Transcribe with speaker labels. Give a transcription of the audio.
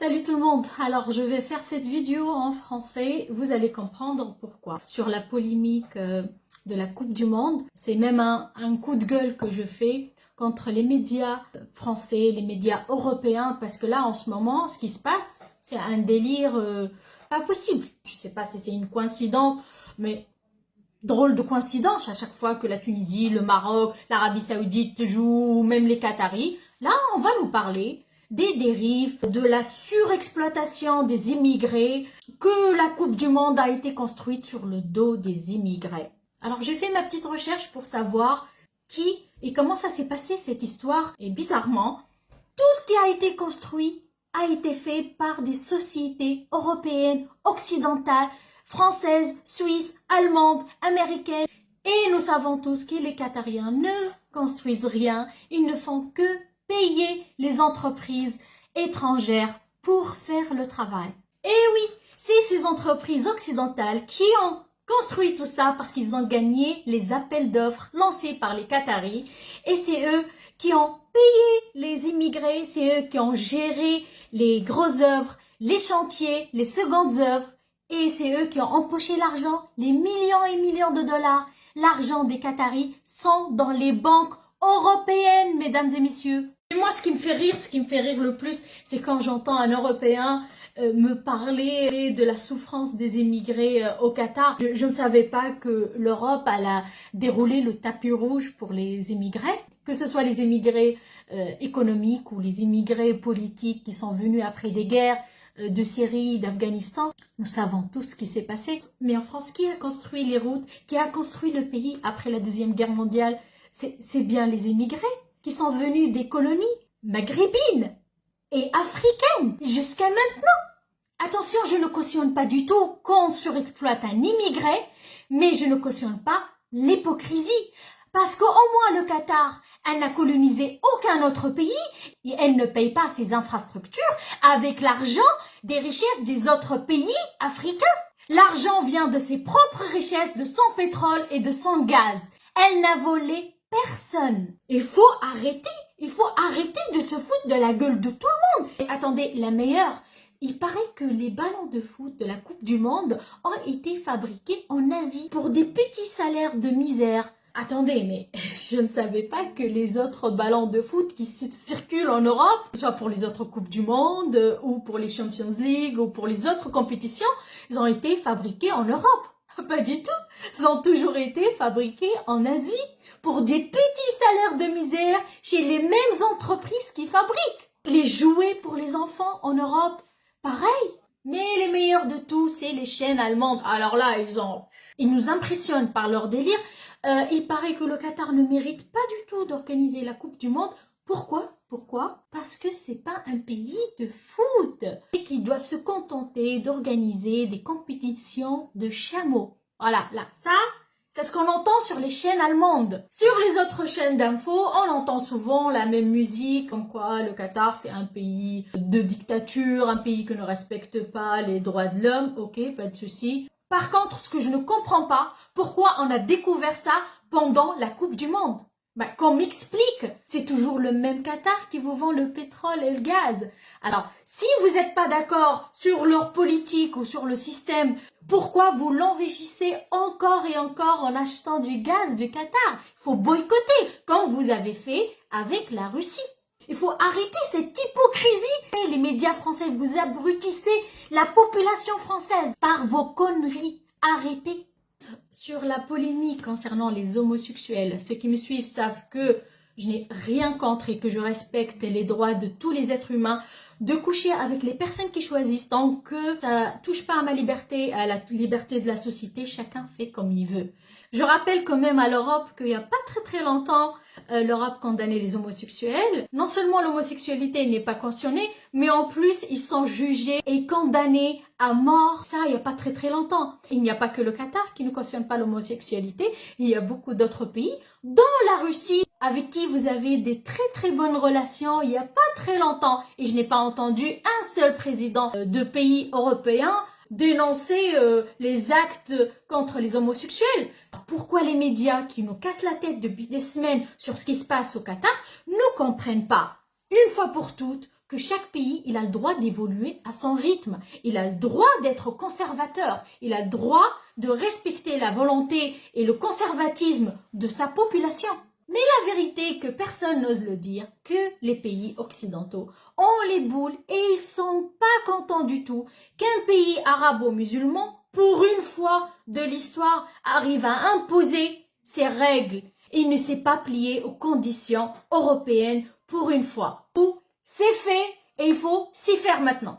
Speaker 1: Salut tout le monde, alors je vais faire cette vidéo en français, vous allez comprendre pourquoi. Sur la polémique de la Coupe du Monde, c'est même un coup de gueule que je fais contre les médias français, les médias européens, parce que là en ce moment, ce qui se passe, c'est un délire pas possible. Je sais pas si c'est une coïncidence, mais drôle de coïncidence à chaque fois que la Tunisie, le Maroc, l'Arabie Saoudite jouent, ou même les Qataris. Là, on va nous parler des dérives, de la surexploitation des immigrés, que la Coupe du Monde a été construite sur le dos des immigrés. Alors j'ai fait ma petite recherche pour savoir qui et comment ça s'est passé cette histoire. Et bizarrement, tout ce qui a été construit a été fait par des sociétés européennes, occidentales, françaises, suisses, allemandes, américaines. Et nous savons tous que les Qatariens ne construisent rien, ils ne font que payer les entreprises étrangères pour faire le travail. Et oui, c'est ces entreprises occidentales qui ont construit tout ça parce qu'ils ont gagné les appels d'offres lancés par les Qataris. Et c'est eux qui ont payé les immigrés, c'est eux qui ont géré les grosses œuvres, les chantiers, les secondes œuvres. Et c'est eux qui ont empoché l'argent, les millions et millions de dollars. L'argent des Qataris sont dans les banques européennes, mesdames et messieurs. Et moi, ce qui me fait rire le plus, c'est quand j'entends un Européen me parler de la souffrance des immigrés au Qatar. Je ne savais pas que l'Europe allait dérouler le tapis rouge pour les immigrés, que ce soit les immigrés économiques ou les immigrés politiques qui sont venus après des guerres de Syrie, d'Afghanistan. Nous savons tous ce qui s'est passé. Mais en France, qui a construit les routes, qui a construit le pays après la Deuxième Guerre mondiale? C'est bien les immigrés qui sont venus des colonies maghrébines et africaines jusqu'à maintenant. Attention, je ne cautionne pas du tout qu'on surexploite un immigré, mais je ne cautionne pas l'hypocrisie. Parce qu'au moins le Qatar, elle n'a colonisé aucun autre pays et elle ne paye pas ses infrastructures avec l'argent des richesses des autres pays africains. L'argent vient de ses propres richesses, de son pétrole et de son gaz. Elle n'a volé personne. Il faut arrêter de se foutre de la gueule de tout le monde. Et attendez, la meilleure, il paraît que les ballons de foot de la Coupe du Monde ont été fabriqués en Asie pour des petits salaires de misère. Attendez, mais je ne savais pas que les autres ballons de foot qui circulent en Europe, soit pour les autres Coupes du Monde, ou pour les Champions League, ou pour les autres compétitions, ils ont été fabriqués en Europe. Pas du tout. Ils ont toujours été fabriqués en Asie, pour des petits salaires de misère, chez les mêmes entreprises qui fabriquent. Les jouets pour les enfants en Europe, pareil. Mais les meilleurs de tous, c'est les chaînes allemandes. Alors là, ils nous impressionnent par leur délire. Il paraît que le Qatar ne mérite pas du tout d'organiser la Coupe du Monde. Pourquoi? Parce que c'est pas un pays de foot et qu'ils doivent se contenter d'organiser des compétitions de chameaux. Voilà, là, ça, c'est ce qu'on entend sur les chaînes allemandes. Sur les autres chaînes d'infos, on entend souvent la même musique, comme quoi le Qatar c'est un pays de dictature, un pays qui ne respecte pas les droits de l'homme. Ok, pas de souci. Par contre, ce que je ne comprends pas, pourquoi on a découvert ça pendant la Coupe du Monde? Qu'on m'explique, c'est toujours le même Qatar qui vous vend le pétrole et le gaz. Alors, si vous n'êtes pas d'accord sur leur politique ou sur le système, pourquoi vous l'enrichissez encore et encore en achetant du gaz du Qatar? Il faut boycotter, comme vous avez fait avec la Russie. Il faut arrêter cette hypocrisie. Les médias français, vous abrutissez la population française par vos conneries. Arrêtez. Sur la polémique concernant les homosexuels, ceux qui me suivent savent que je n'ai rien contre et que je respecte les droits de tous les êtres humains de coucher avec les personnes qui choisissent. Tant que ça touche pas à ma liberté, à la liberté de la société, chacun fait comme il veut. Je rappelle quand même à l'Europe qu'il n'y a pas très longtemps, l'Europe condamnait les homosexuels. Non seulement l'homosexualité n'est pas cautionnée, mais en plus ils sont jugés et condamnés à mort. Ça, il n'y a pas très longtemps. Il n'y a pas que le Qatar qui ne cautionne pas l'homosexualité. Il y a beaucoup d'autres pays, dont la Russie, avec qui vous avez des très bonnes relations il n'y a pas très longtemps. Et je n'ai pas entendu un seul président de pays européen dénoncer les actes contre les homosexuels. Pourquoi les médias qui nous cassent la tête depuis des semaines sur ce qui se passe au Qatar ne comprennent pas, une fois pour toutes, que chaque pays, il a le droit d'évoluer à son rythme. Il a le droit d'être conservateur. Il a le droit de respecter la volonté et le conservatisme de sa population. Mais la vérité est que personne n'ose le dire, que les pays occidentaux ont les boules et ils sont pas contents du tout qu'un pays arabo-musulman, pour une fois de l'histoire, arrive à imposer ses règles. Il ne s'est pas plié aux conditions européennes pour une fois. Ou c'est fait et il faut s'y faire maintenant.